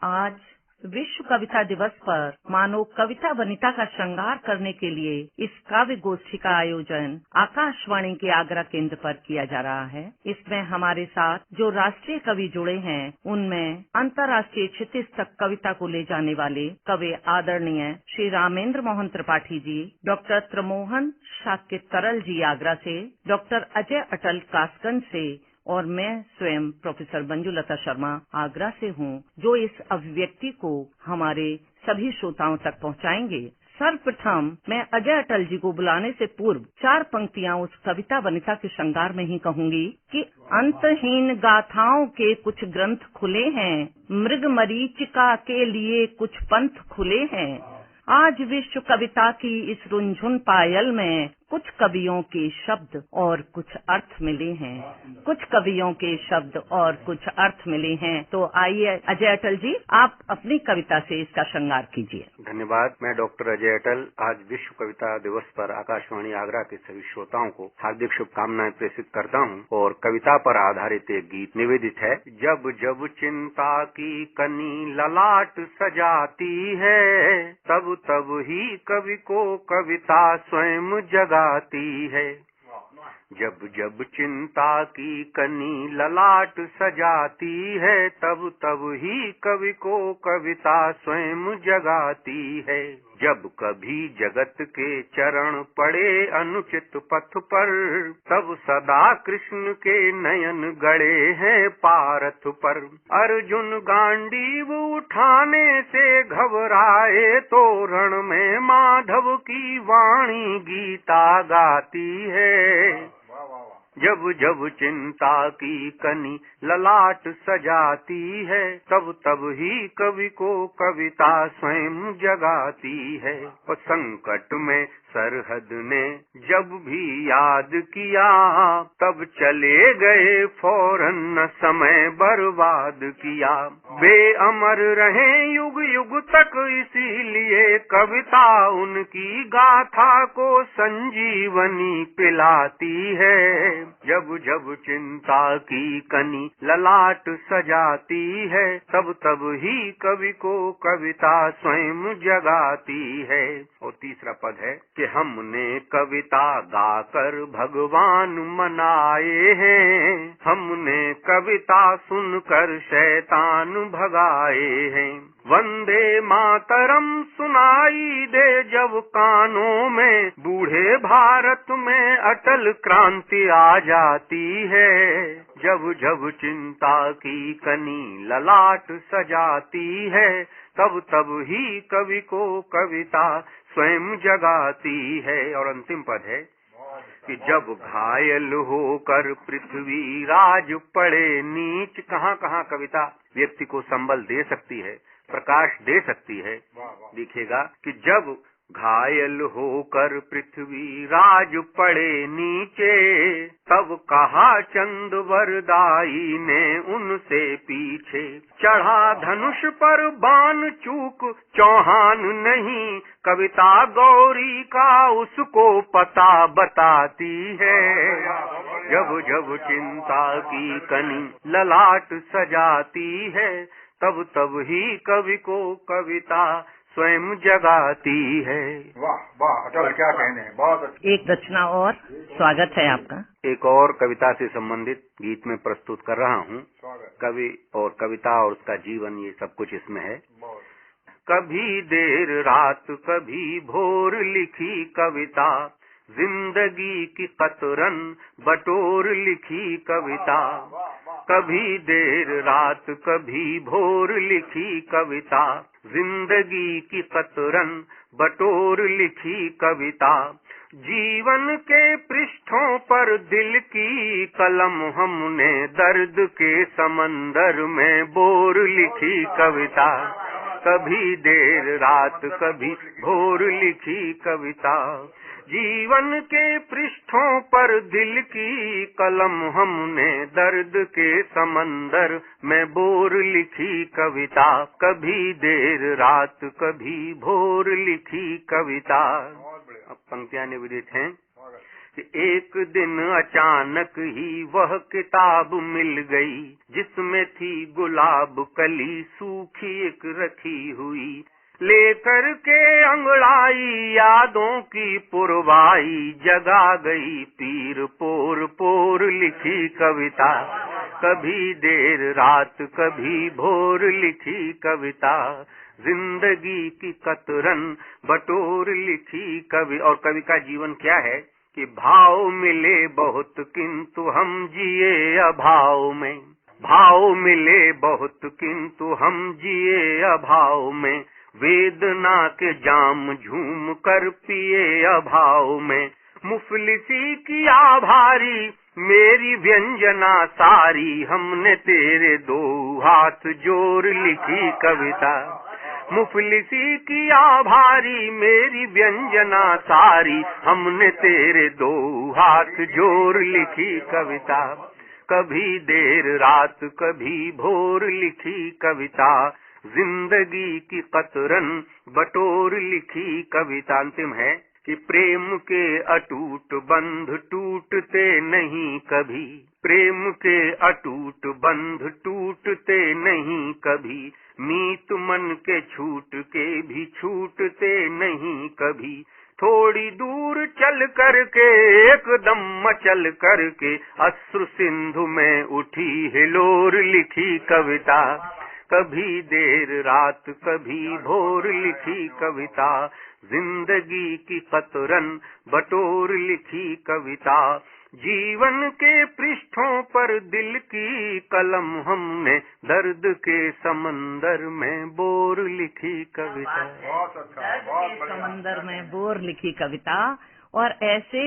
आज विश्व कविता दिवस पर मानो कविता वनिता का श्रृंगार करने के लिए इस काव्य गोष्ठी का आयोजन आकाशवाणी के आगरा केंद्र पर किया जा रहा है। इसमें हमारे साथ जो राष्ट्रीय कवि जुड़े हैं, उनमें अंतर्राष्ट्रीय क्षितिज तक कविता को ले जाने वाले कवि आदरणीय श्री रामेंद्र मोहन त्रिपाठी जी, डॉक्टर त्रिमोहन साकेत तरल जी आगरा से, डॉक्टर अजय अटल कासगंज से और मैं स्वयं प्रोफेसर मंजुलता शर्मा आगरा से हूँ, जो इस अभिव्यक्ति को हमारे सभी श्रोताओं तक पहुँचाएंगे। सर्वप्रथम मैं अजय अटल जी को बुलाने से पूर्व 4 पंक्तियां उस कविता वनिता के श्रृंगार में ही कहूंगी कि अंतहीन गाथाओं के कुछ ग्रंथ खुले हैं, मृग मरीचिका के लिए कुछ पंथ खुले हैं। आज विश्व कविता की इस रुंझुन पायल में कुछ कवियों के शब्द और कुछ अर्थ मिले हैं, कुछ कवियों के शब्द और कुछ अर्थ मिले हैं। तो आइए अजय अटल जी, आप अपनी कविता से इसका श्रृंगार कीजिए। धन्यवाद। मैं डॉक्टर अजय अटल आज विश्व कविता दिवस पर आकाशवाणी आगरा के सभी श्रोताओं को हार्दिक शुभकामनाएं प्रेषित करता हूं और कविता पर आधारित एक गीत निवेदित है। जब जब चिंता की कनी ललाट सजाती है, तब तब ही कवि को कविता स्वयं जगाती है। जब जब चिंता की कनी ललाट सजाती है, तब तब ही कवि को कविता स्वयं जगाती है। जब कभी जगत के चरण पड़े अनुचित पथ पर, तब सदा कृष्ण के नयन गड़े हैं पारथ पर। अर्जुन गांडीव उठाने से घबराए तो रण में माधव की वाणी गीता गाती है। जब जब चिंता की कनी ललाट सजाती है, तब तब ही कवि को कविता स्वयं जगाती है। और संकट में सरहद ने जब भी याद किया, तब चले गए फौरन न समय बर्बाद किया। बेअमर रहे युग युग तक, इसीलिए कविता उनकी गाथा को संजीवनी पिलाती है। जब जब चिंता की कनी ललाट सजाती है, तब तब ही कवि को कविता स्वयं जगाती है। और तीसरा पद है कि हमने कविता गाकर भगवान मनाए हैं, हमने कविता सुनकर शैतान भगाए हैं। वंदे मातरम सुनाई दे जब कानों में, बूढ़े भारत में अटल क्रांति आ जाती है। जब जब चिंता की कनी ललाट सजाती है, तब तब ही कवि को कविता स्वयं जगाती है। और अंतिम पद है कि जब घायल होकर पृथ्वी राज पड़े नीच, कहाँ कहाँ कविता व्यक्ति को संबल दे सकती है, प्रकाश दे सकती है। दिखेगा कि जब घायल होकर पृथ्वी राज पड़े नीचे, तब कहा चंद वरदाई ने उनसे पीछे। चढ़ा धनुष पर बाण चूक चौहान नहीं, कविता गौरी का उसको पता बताती है। जब जब चिंता की कनी ललाट सजाती है, तब तब ही कवि को कविता स्वयं जगाती है। वाह वाह अटल, क्या कहने हैं, बहुत अच्छा। एक रचना और स्वागत है आपका। एक और कविता से संबंधित गीत में प्रस्तुत कर रहा हूँ। कवि और कविता और उसका जीवन, ये सब कुछ इसमें है। कभी देर रात कभी भोर लिखी कविता, जिंदगी की कतरन बटोर लिखी कविता। कभी देर रात कभी भोर लिखी कविता, जिंदगी की कतरन बटोर लिखी कविता। जीवन के पृष्ठों पर दिल की कलम हमने दर्द के समंदर में बोर लिखी कविता। कभी देर रात कभी भोर लिखी कविता। जीवन के पृष्ठों पर दिल की कलम हमने दर्द के समंदर में बोर लिखी कविता। कभी देर रात कभी भोर लिखी कविता। अब पंक्तियां निवेदित हैं कि एक दिन अचानक ही वह किताब मिल गई जिसमें थी गुलाब कली सूखी एक रखी हुई। लेकर के अंगड़ाई यादों की पुरवाई जगा गई पीर पोर पोर लिखी कविता। कभी देर रात कभी भोर लिखी कविता, जिंदगी की कतरन बटोर लिखी कवि। और कवि का जीवन क्या है कि भाव मिले बहुत किंतु हम जिए अभाव में, भाव मिले बहुत किंतु हम जिए अभाव में, वेदना के जाम झूम कर पिए अभाव में। मुफलिसी की आभारी मेरी व्यंजना सारी, हमने तेरे दो हाथ जोड़ लिखी कविता। मुफलिसी की आभारी मेरी व्यंजना सारी, हमने तेरे दो हाथ जोड़ लिखी कविता। कभी देर रात कभी भोर लिखी कविता, जिंदगी की कतरन बटोर लिखी कविता। अंतिम है कि प्रेम के अटूट बंध टूटते नहीं कभी, प्रेम के अटूट बंध टूटते नहीं कभी, मीत मन के छूट के भी छूटते नहीं कभी। थोड़ी दूर चल करके एकदम मचल करके, अश्रु सिंधु में उठी हिलोर लिखी कविता। कभी देर रात कभी भोर लिखी कविता, जिंदगी की कतरन बटोर लिखी कविता। जीवन के पृष्ठों पर दिल की कलम हमने, दर्द के समंदर में बोर लिखी कविता। बहुत अच्छा, दर्द बहुत के बढ़िया। समंदर में बोर लिखी कविता। और ऐसे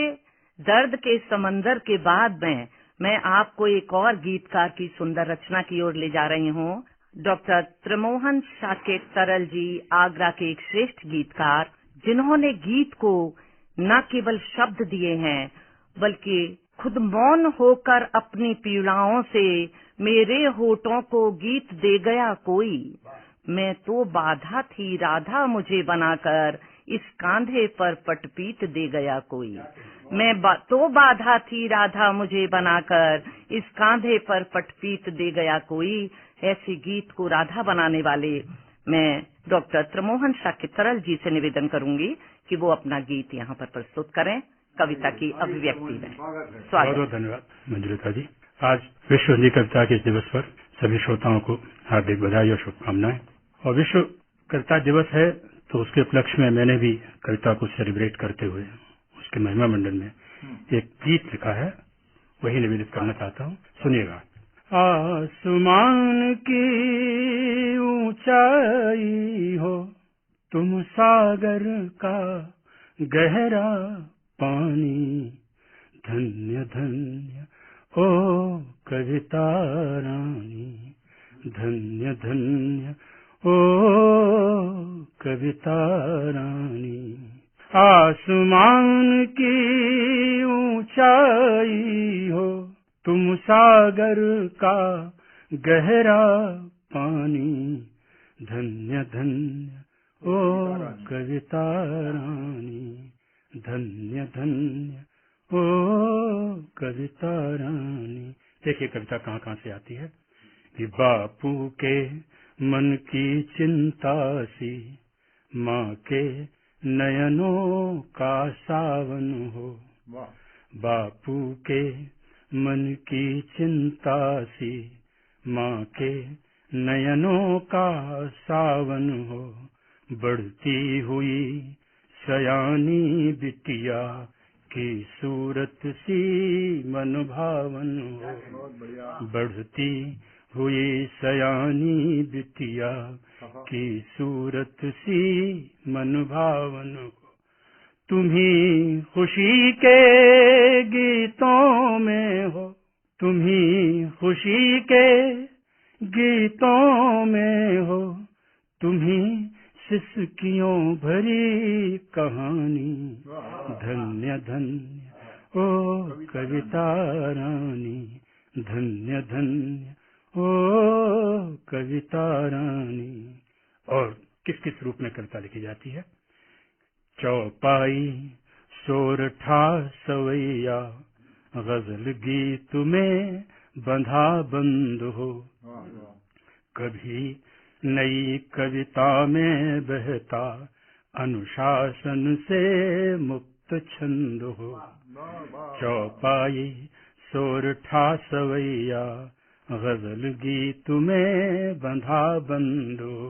दर्द के समंदर के बाद में मैं आपको एक और गीतकार की सुंदर रचना की ओर ले जा रही हूँ। डॉक्टर त्रिमोहन साकेत तरल जी आगरा के एक श्रेष्ठ गीतकार, जिन्होंने गीत को न केवल शब्द दिए हैं बल्कि खुद मौन होकर अपनी पीड़ाओं से मेरे होठों को गीत दे गया कोई। मैं तो बाधा थी राधा मुझे बनाकर, इस कांधे पर पटपीत दे गया कोई। मैं तो बाधा थी राधा मुझे बनाकर, इस कांधे पर पटपीत दे गया कोई। ऐसे गीत को राधा बनाने वाले मैं डॉक्टर त्रिमोहन साकेत तरल जी से निवेदन करूंगी कि वो अपना गीत यहाँ पर प्रस्तुत करें कविता की अभिव्यक्ति में। स्वागत। बहुत धन्यवाद मंजुलिका जी। आज विश्व हिंदी कविता के दिवस पर सभी श्रोताओं को हार्दिक बधाई और शुभकामनाएं। और विश्व कविता दिवस है तो उसके उपलक्ष्य में मैंने भी कविता को सेलिब्रेट करते हुए उसके महिमा मंडल में एक गीत लिखा है, वही निवेदित करना चाहता हूँ। सुनिएगा। आसमान की ऊंचाई हो तुम सागर का गहरा पानी, धन्य धन्य ओ कविता रानी, धन्य धन्य ओ कविता रानी। आसमान की ऊंचाई हो तुम सागर का गहरा पानी, धन्य धन्य ओ कविता रानी, धन्य धन्य ओ कविता रानी। देखिए कविता कहाँ कहाँ से आती है कि बापू के मन की चिंता सी, माँ के नयनों का सावन हो। बापू के मन की चिंता सी, माँ के नयनों का सावन हो। बढ़ती हुई सयानी बिटिया की सूरत सी मन भावन हो। बढ़ती हुई सयानी बिटिया की सूरत सी मन भावन हो। तुम्ही खुशी के गीतों में हो, तुम्ही खुशी के गीतों में हो, तुम्ही सिसकियों भरी कहानी, धन्य धन्य ओ कविता रानी, धन्य धन्य ओ कविता रानी। और किस किस रूप में कविता लिखी जाती है? चौपाई सोरठा सवैया गजल गीत में बंधा बंद हो, कभी नई कविता में बहता अनुशासन से मुक्त छंद हो। चौपाई सोरठा सवैया गजल गीत में बंधा बंद हो,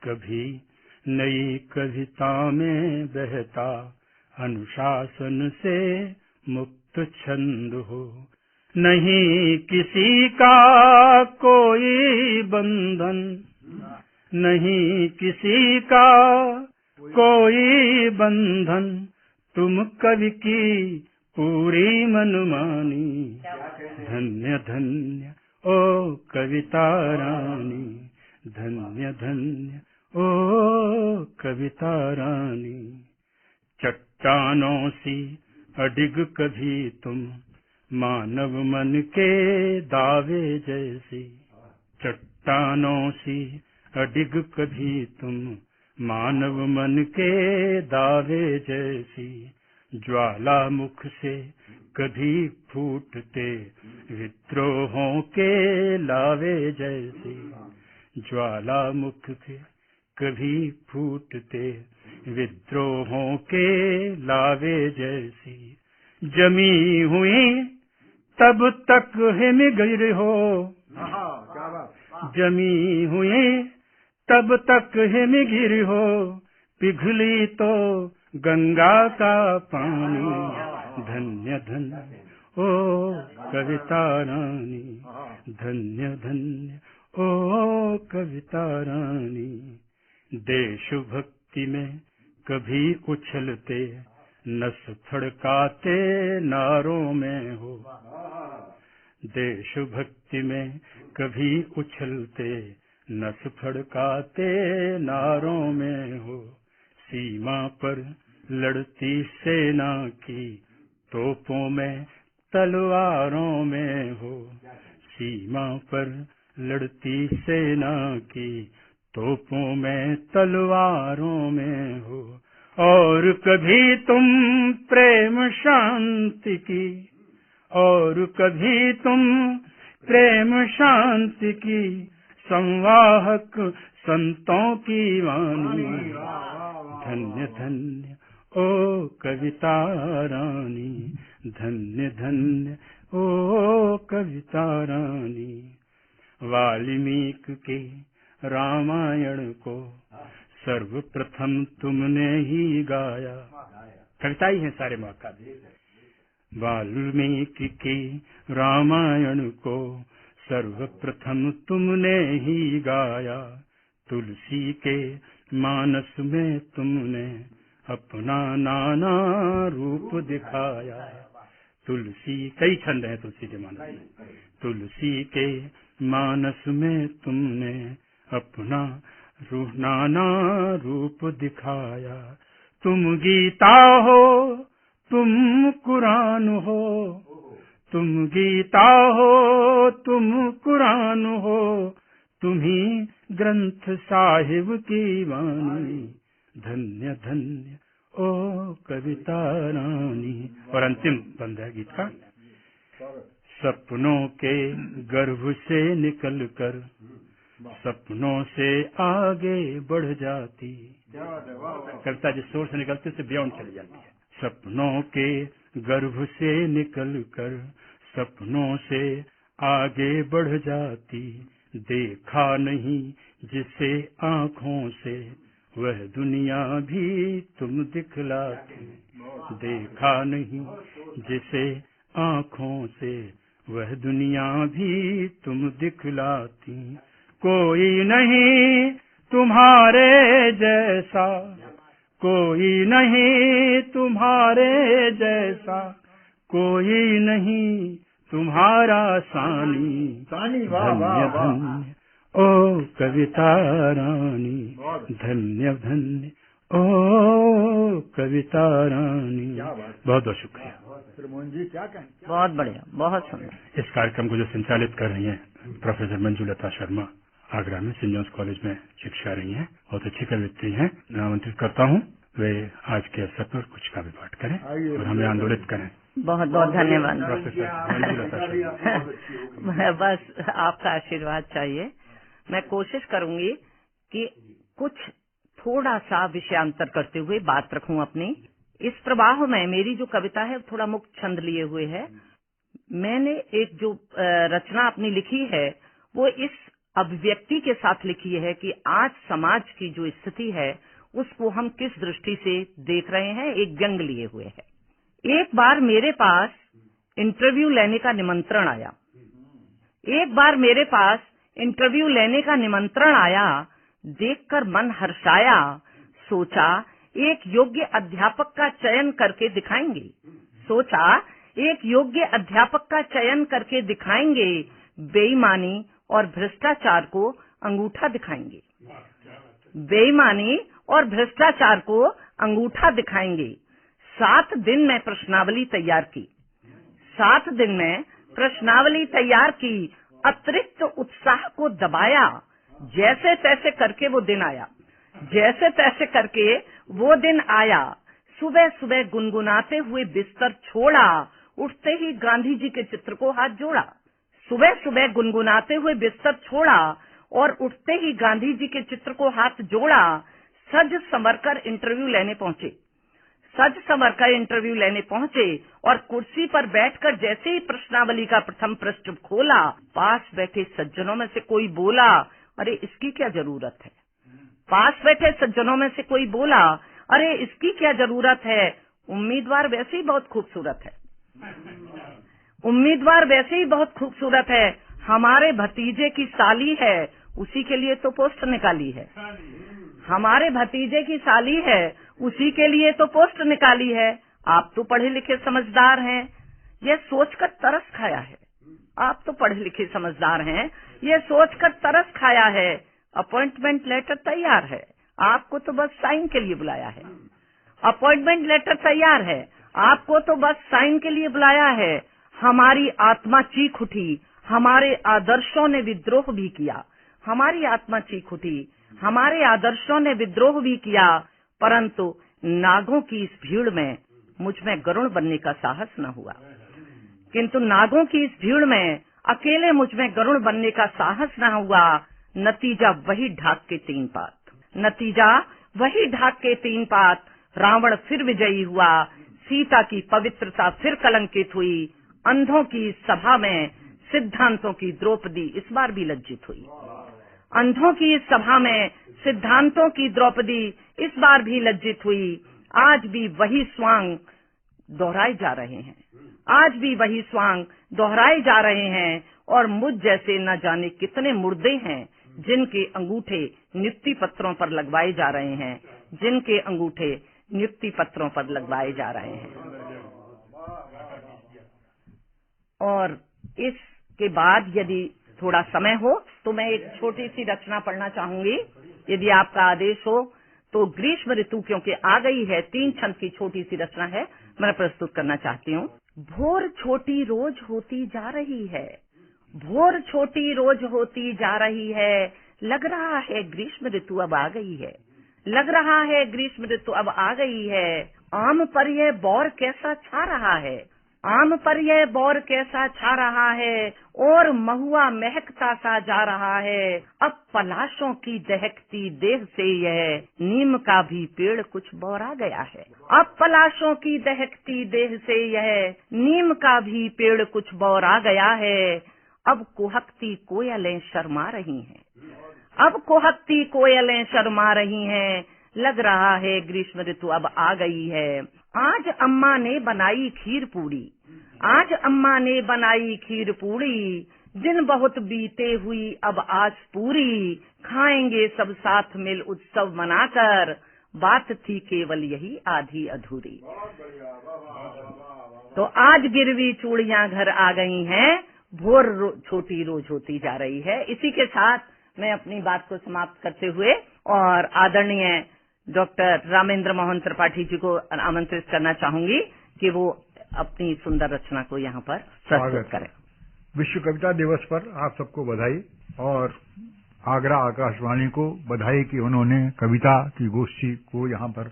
कभी नई कविता में बहता अनुशासन से मुक्त छंद हो। नहीं किसी का कोई बंधन, नहीं किसी का कोई बंधन, तुम कवि की पूरी मनमानी। धन्य धन्य ओ कविता रानी, धन्य धन्य ओ कविता रानी। चट्टानों सी अडिग कभी तुम मानव मन के दावे जैसी, चट्टानों सी अडिग कभी तुम मानव मन के दावे जैसी। ज्वालामुख से कभी फूटते विद्रोहों के लावे जैसी, ज्वालामुख से कभी फूटते विद्रोहों के लावे जैसी। जमी हुई तब तक हिमगिर हो, जमी हुई तब तक हिमगिर हो, पिघली तो गंगा का पानी। धन्य धन्य ओ कविता रानी, धन्य धन्य ओ कविता रानी। देशभक्ति में कभी उछलते नस फड़काते नारों में हो, देशभक्ति में कभी उछलते नस फड़काते नारों में हो। सीमा पर लड़ती सेना की तोपों में तलवारों में हो, सीमा पर लड़ती सेना की तोपों में तलवारों में हो। और कभी तुम प्रेम शांति की, और कभी तुम प्रेम शांति की संवाहक संतों की वाणी। धन्य धन्य ओ कविता रानी, धन्य धन्य ओ कविता रानी। वाल्मीकि के रामायण को सर्वप्रथम तुमने ही गाया, कविता ही है सारे महाकाव्य। वाल्मीकि के रामायण को सर्वप्रथम तुमने ही गाया। तुलसी के मानस में तुमने अपना नाना रूप दिखाया। तुलसी कई छंद हैं तुलसी के मानस में, तुलसी के मानस में तुमने अपना नाना रूप दिखाया। तुम गीता हो, तुम कुरान हो, तुम गीता हो, तुम कुरान हो, तुम्ही ग्रंथ साहिब की वाणी। धन्य धन्य ओ कविता रानी। और अंतिम बंद है गीत का। सपनों के गर्भ से निकलकर सपनों से आगे बढ़ जाती, कविता जिस सोच से निकलती है उससे बियॉन्ड चली जाती है। सपनों के गर्भ से निकलकर सपनों से आगे बढ़ जाती। देखा नहीं जिसे आँखों से वह दुनिया भी तुम दिखलाती। देखा नहीं जिसे आँखों से वह दुनिया भी तुम दिखलाती। कोई नहीं तुम्हारे जैसा, कोई नहीं तुम्हारे जैसा, कोई नहीं तुम्हारा सानी। धन्य धन्य ओ कविता रानी, धन्य धन्य ओ कविता रानी। बहुत बहुत शुक्रिया। बहुत बढ़िया, बहुत सुंदर। इस कार्यक्रम को जो संचालित कर रही हैं प्रोफेसर मंजुलता शर्मा, आगरा में सेंट जॉन्स कॉलेज में शिक्षा रही हैं, बहुत अच्छी कवियत्री हैं। मैं आमंत्रित करता हूँ वे आज के अवसर पर कुछ काव्य पाठ करें और हमें आंदोलित करें। बहुत बहुत धन्यवाद। बस आपका आशीर्वाद चाहिए। मैं कोशिश करूंगी कि कुछ थोड़ा सा विषयांतर करते हुए बात रखूं अपनी। इस प्रवाह में मेरी जो कविता है थोड़ा मुक्त छंद लिए हुए है। मैंने एक जो रचना अपनी लिखी है वो इस अभिव्यक्ति के साथ लिखी है कि आज समाज की जो स्थिति है उसको हम किस दृष्टि से देख रहे हैं, एक व्यंग लिए हुए है। एक बार मेरे पास इंटरव्यू लेने का निमंत्रण आया। देखकर मन हर्षाया। सोचा एक योग्य अध्यापक का चयन करके दिखाएंगे। बेईमानी और भ्रष्टाचार को अंगूठा दिखाएंगे। 7 दिन में प्रश्नावली तैयार की। अतिरिक्त उत्साह को दबाया। जैसे तैसे करके वो दिन आया। सुबह सुबह गुनगुनाते हुए बिस्तर छोड़ा। उठते ही गांधी जी के चित्र को हाथ जोड़ा। सज संवर कर इंटरव्यू लेने पहुंचे और कुर्सी पर बैठकर जैसे ही प्रश्नावली का प्रथम पृष्ठ खोला, पास बैठे सज्जनों में से कोई बोला, अरे इसकी क्या जरूरत है। उम्मीदवार वैसे ही बहुत खूबसूरत है। हमारे भतीजे की साली है, उसी के लिए तो पोस्ट निकाली है। आप तो पढ़े लिखे समझदार हैं, यह सोचकर तरस खाया है। अपॉइंटमेंट लेटर तैयार है, आपको तो बस साइन के लिए बुलाया है। हमारी आत्मा चीख उठी, हमारे आदर्शों ने विद्रोह भी किया। परंतु नागों की इस भीड़ में मुझ में गरुड़ बनने का साहस न हुआ। नतीजा वही ढाक के 3 पात। रावण फिर विजयी हुआ। सीता की पवित्रता फिर कलंकित हुई। अंधों की सभा में सिद्धांतों की द्रौपदी इस बार भी लज्जित हुई। आज भी वही स्वांग दोहराए जा रहे हैं और मुझ जैसे न जाने कितने मुर्दे हैं जिनके अंगूठे नियुक्ति पत्रों पर लगवाए जा रहे हैं। और इसके बाद यदि थोड़ा समय हो तो मैं एक छोटी सी रचना पढ़ना चाहूंगी, यदि आपका आदेश हो तो। ग्रीष्म ऋतु क्योंकि आ गई है, 3 छंद की छोटी सी रचना है, मैं प्रस्तुत करना चाहती हूँ। भोर छोटी रोज होती जा रही है। लग रहा है ग्रीष्म ऋतु अब आ गई है। आम पर यह बौर कैसा छा रहा है और महुआ महकता सा जा रहा है। अब पलाशों की दहकती देह से यह नीम का भी पेड़ कुछ बौरा गया है। अब कुहकती कोयलें शर्मा रही हैं। लग रहा है ग्रीष्म ऋतु अब आ गई है। आज अम्मा ने बनाई खीर पूड़ी। दिन बहुत बीते हुई अब आज पूरी। खाएंगे सब साथ मिल उत्सव मनाकर। बात थी केवल यही आधी अधूरी। तो आज गिरवी चूड़ियां घर आ गई हैं। भोर छोटी रोज होती जा रही है। इसी के साथ मैं अपनी बात को समाप्त करते हुए और आदरणीय डॉक्टर रामेंद्र मोहन त्रिपाठी जी को आमंत्रित करना चाहूंगी कि वो अपनी सुंदर रचना को यहाँ पर प्रस्तुत करें। विश्व कविता दिवस पर आप सबको बधाई और आगरा आकाशवाणी को बधाई कि उन्होंने कविता की गोष्ठी को यहाँ पर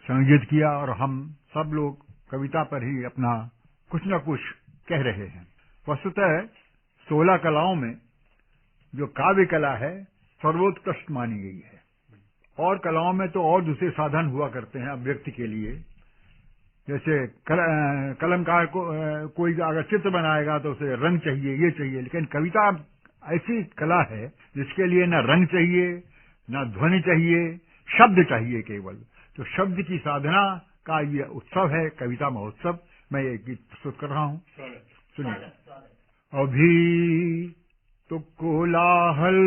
संयोजित किया और हम सब लोग कविता पर ही अपना कुछ न कुछ कह रहे हैं। वस्तुतः 16 कलाओं में जो काव्य कला है सर्वोत्कृष्ट मानी गई है। और कलाओं में तो और दूसरे साधन हुआ करते हैं अभिव्यक्ति के लिए, जैसे कलमकार को कोई अगर चित्र बनाएगा तो उसे रंग चाहिए, ये चाहिए, लेकिन कविता ऐसी कला है जिसके लिए न रंग चाहिए, न ध्वनि चाहिए, शब्द चाहिए केवल। तो शब्द की साधना का ये उत्सव है कविता महोत्सव। मैं ये गीत प्रस्तुत कर रहा हूँ, सुनिए। अभी तो कोलाहल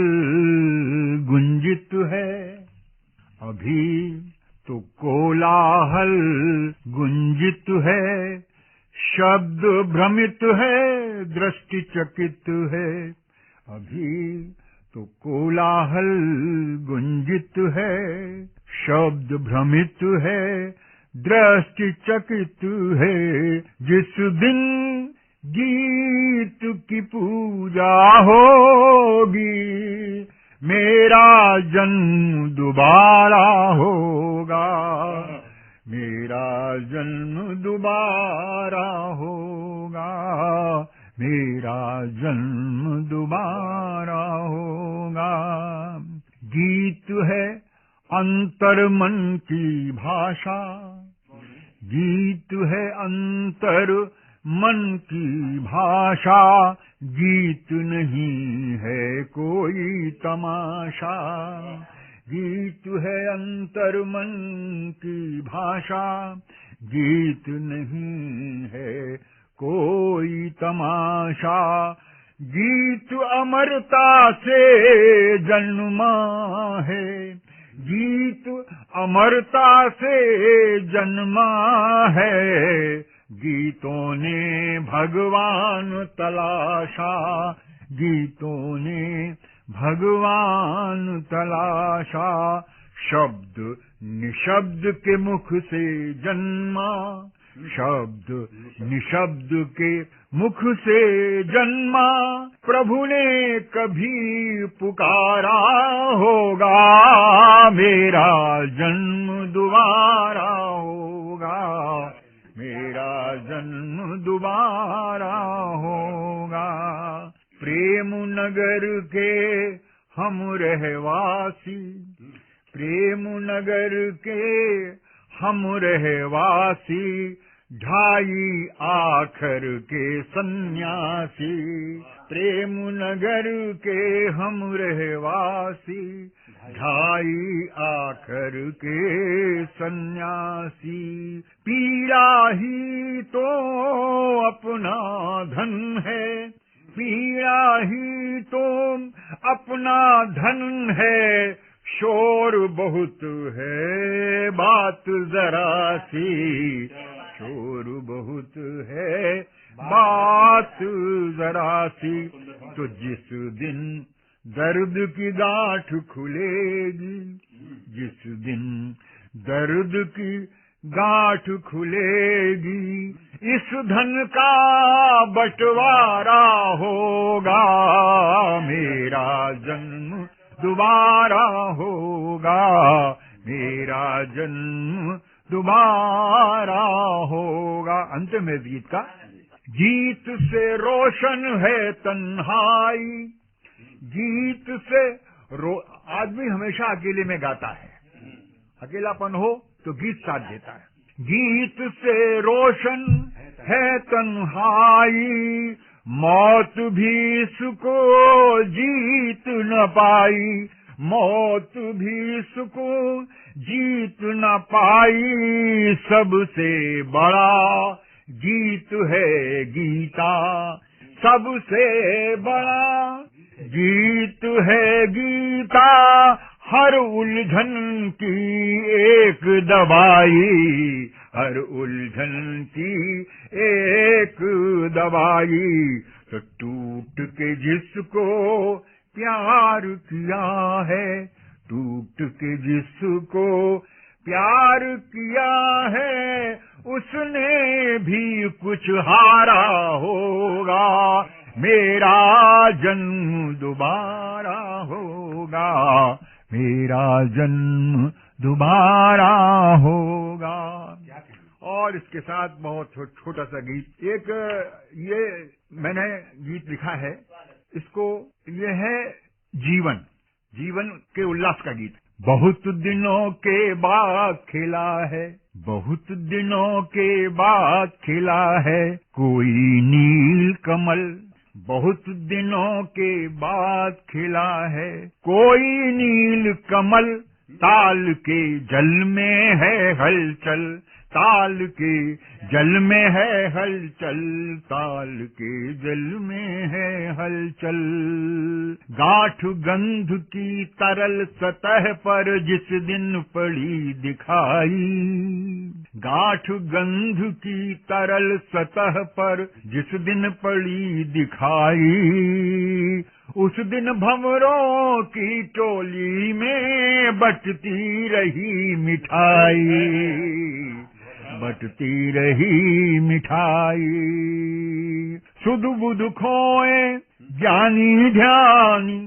गुंजित है, अभी तो कोलाहल गुंजित है, शब्द भ्रमित है, दृष्टि चकित है। अभी तो कोलाहल गुंजित है, शब्द भ्रमित है, दृष्टि चकित है। जिस दिन गीत की पूजा होगी, मेरा जन्म दोबारा होगा, मेरा जन्म दोबारा होगा, मेरा जन्म दोबारा होगा। गीत है अंतर मन की भाषा, गीत है अंतर मन की भाषा, गीत नहीं है कोई तमाशा। गीत है अंतर मन की भाषा, गीत नहीं है कोई तमाशा। गीत अमरता से जन्मा है, गीत अमरता से जन्मा है। गीतों ने भगवान तलाशा, गीतों ने भगवान तलाशा। शब्द निशब्द के मुख से जन्मा, शब्द निशब्द के मुख से जन्मा। प्रभु ने कभी पुकारा होगा, मेरा जन्म दोबारा होगा, मेरा जन्म दोबारा होगा। प्रेम नगर के हम रहवासी, प्रेम नगर के हम रहवासी, ढाई आखर के सन्यासी। प्रेम नगर के हम रहवासी, ढाई आखर के सन्यासी। पीड़ा ही तो अपना धन है, पीड़ा ही तो अपना धन है। शोर बहुत है बात जरा सी, शोर बहुत है बात जरा सी। तो जिस दिन दर्द की गांठ खुलेगी, जिस दिन दर्द की गांठ खुलेगी, इस धन का बंटवारा होगा, मेरा जन्म दोबारा होगा, मेरा जन्म दोबारा होगा। अंत में गीत का, गीत से रोशन है तन्हाई, गीत से आदमी हमेशा अकेले में गाता है, अकेलापन हो तो गीत साथ देता है। गीत से रोशन है तन्हाई, मौत भी इसको जीत न पाई, मौत भी इसको जीत न पाई। सबसे बड़ा गीत है गीता, सबसे बड़ा गीत है गीता। हर उलझन की एक दवाई, हर उलझन की एक दवाई। तो टूट के जिसको प्यार किया है, टूट के जिसको प्यार किया है, उसने भी कुछ हारा होगा, मेरा जन्म दोबारा होगा, मेरा जन्म दोबारा होगा। कहूंगा। और इसके साथ बहुत छोटा सा गीत, एक ये मैंने गीत लिखा है, इसको ये है जीवन के उल्लास का गीत। बहुत दिनों के बाद खिला है, बहुत दिनों के बाद खिला है कोई नील कमल, बहुत दिनों के बाद खिला है कोई नील कमल, ताल के जल में है हलचल, ताल के जल में है हलचल, ताल के जल में है हलचल। गांठ गंध की तरल सतह पर जिस दिन पड़ी दिखाई, गांठ गंध की तरल सतह पर जिस दिन पड़ी दिखाई, उस दिन भंवरों की टोली में बटती रही मिठाई, बटती रही मिठाई। सुध बुध खोए ज्ञानी ध्यानी,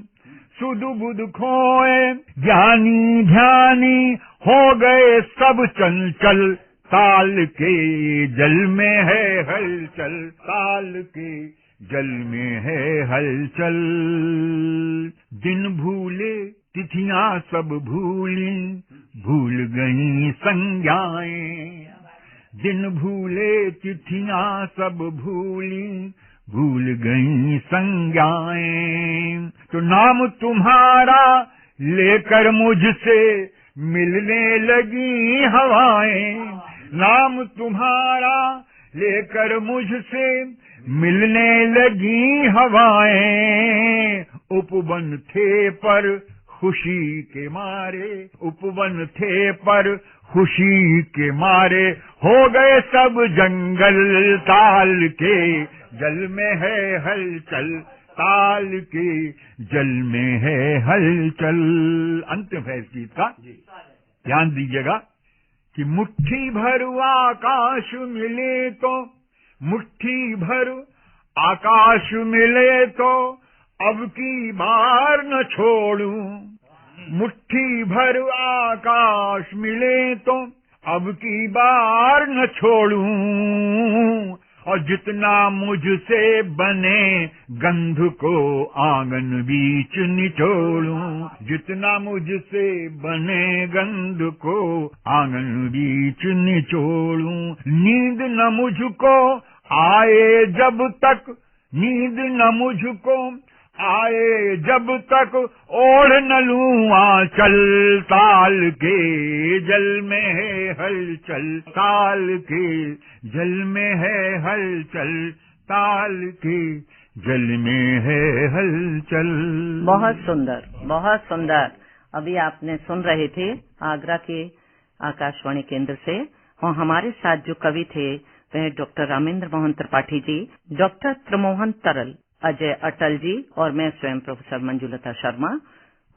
सुध बुध खोए ज्ञानी ध्यानी, हो गए सब चंचल, ताल के जल में है हलचल, ताल के जल में है हलचल। दिन भूले तिथियां सब भूली, भूल गई संज्ञाएं, दिन भूले तिथियां सब भूली, भूल गई संज्ञाएं। तो नाम तुम्हारा लेकर मुझसे मिलने लगी हवाएं, नाम तुम्हारा लेकर मुझसे मिलने लगी हवाएं। उपवन थे पर खुशी के मारे, उपवन थे पर खुशी के मारे, हो गए सब जंगल, ताल के जल में है हलचल, ताल के जल में है हलचल। अंतिम है इस गीत का, ध्यान दीजिएगा कि मुट्ठी भर आकाश मिले तो, मुट्ठी भर आकाश मिले तो अब की बार न छोड़ूं, मुट्ठी भर आकाश मिले तो अब की बार न छोड़ूं, और जितना मुझसे बने गंध को आंगन बीच निचोड़ूं, जितना मुझसे बने गंध को आंगन बीच निचोड़ूं। नींद न मुझको आए जब तक, नींद न मुझको आए जब तक, ओढ़ न लूं आंचल, ताल के जल में है हलचल, ताल के जल में है हलचल, ताल के जल में है हलचल। बहुत सुंदर, बहुत सुंदर। अभी आपने सुन रहे थे आगरा के आकाशवाणी केंद्र से, और हमारे साथ जो कवि थे वह डॉक्टर रामेंद्र मोहन त्रिपाठी जी, डॉक्टर त्रिमोहन तरल, अजय अटल जी और मैं स्वयं प्रोफेसर मंजुलता शर्मा।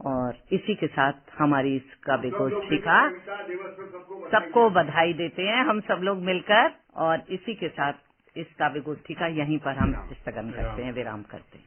और इसी के साथ हमारी इस काव्य गोष्ठी का सबको बधाई देते हैं हम सब लोग मिलकर, और इसी के साथ इस काव्य गोष्ठी का यहीं पर हम स्थगन करते हैं, विराम करते हैं।